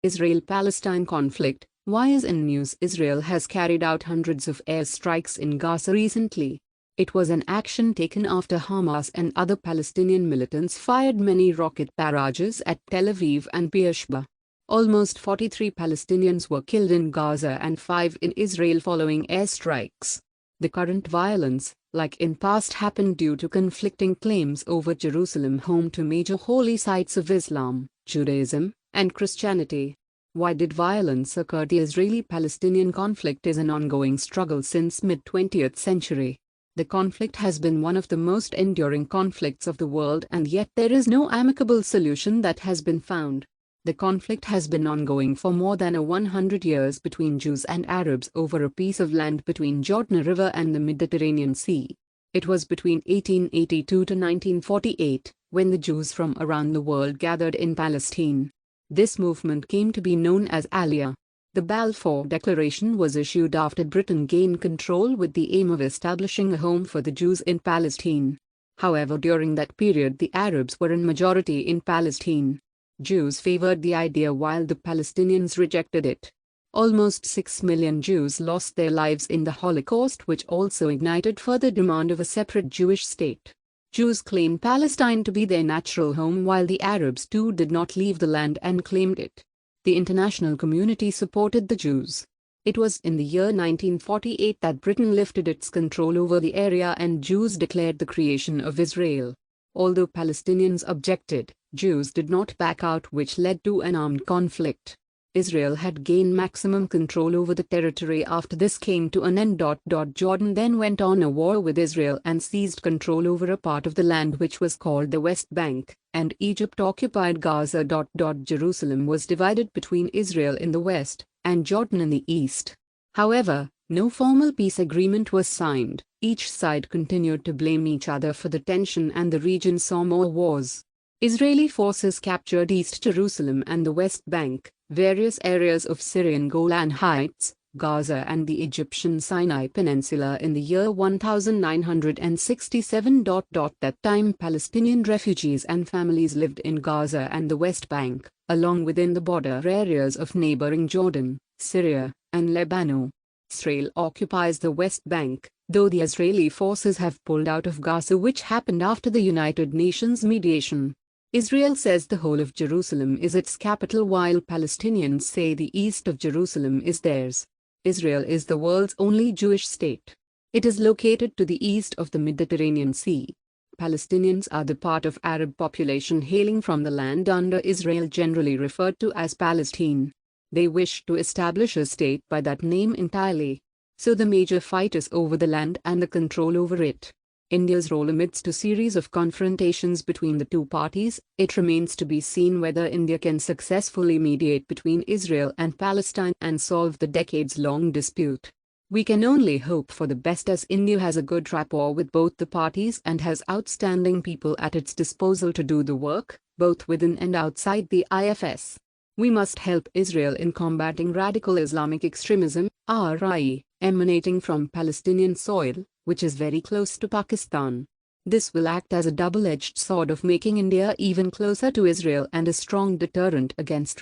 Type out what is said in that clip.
Israel-Palestine conflict. Why is in news? Israel has carried out hundreds of airstrikes in Gaza recently. It was an action taken after Hamas and other Palestinian militants fired many rocket barrages at Tel Aviv and Beersheba. Almost 43 Palestinians were killed in Gaza and 5 in Israel following airstrikes. The current violence, like in past, happened due to conflicting claims over Jerusalem, home to major holy sites of Islam, Judaism, and Christianity. Why did violence occur? The Israeli-Palestinian conflict is an ongoing struggle since mid-20th century. The conflict has been one of the most enduring conflicts of the world, and yet there is no amicable solution that has been found. The conflict has been ongoing for more than 100 years between Jews and Arabs over a piece of land between Jordan River and the Mediterranean Sea. It was between 1882 to 1948 when the Jews from around the world gathered in Palestine. This movement came to be known as Aliyah. The Balfour Declaration was issued after Britain gained control with the aim of establishing a home for the Jews in Palestine. However, during that period the Arabs were in majority in Palestine. Jews favored the idea while the Palestinians rejected it. Almost 6 million Jews lost their lives in the Holocaust, which also ignited further demand of a separate Jewish state. Jews claim Palestine to be their natural home, while the Arabs too did not leave the land and claimed it. The international community supported the Jews. It was in the year 1948 that Britain lifted its control over the area and Jews declared the creation of Israel. Although Palestinians objected, Jews did not back out, which led to an armed conflict. Israel had gained maximum control over the territory after this came to an end. Jordan then went on a war with Israel and seized control over a part of the land which was called the West Bank, and Egypt occupied Gaza. Jerusalem was divided between Israel in the west and Jordan in the east. However, no formal peace agreement was signed. Each side continued to blame each other for the tension, and the region saw more wars. Israeli forces captured East Jerusalem and the West Bank, various areas of Syrian Golan Heights, Gaza and the Egyptian Sinai Peninsula in the year 1967. That time Palestinian refugees and families lived in Gaza and the West Bank, along within the border areas of neighboring Jordan, Syria, and Lebanon. Israel occupies the West Bank, though the Israeli forces have pulled out of Gaza, which happened after the United Nations mediation. Israel says the whole of Jerusalem is its capital, while Palestinians say the east of Jerusalem is theirs. Israel is the world's only Jewish state. It is located to the east of the Mediterranean Sea. Palestinians are the part of Arab population hailing from the land under Israel, generally referred to as Palestine. They wish to establish a state by that name entirely. So the major fight is over the land and the control over it. India's role amidst a series of confrontations between the two parties. It remains to be seen whether India can successfully mediate between Israel and Palestine and solve the decades-long dispute. We can only hope for the best, as India has a good rapport with both the parties and has outstanding people at its disposal to do the work, both within and outside the IFS. We must help Israel in combating radical Islamic extremism, emanating from Palestinian soil, which is very close to Pakistan. This will act as a double-edged sword of making India even closer to Israel and a strong deterrent against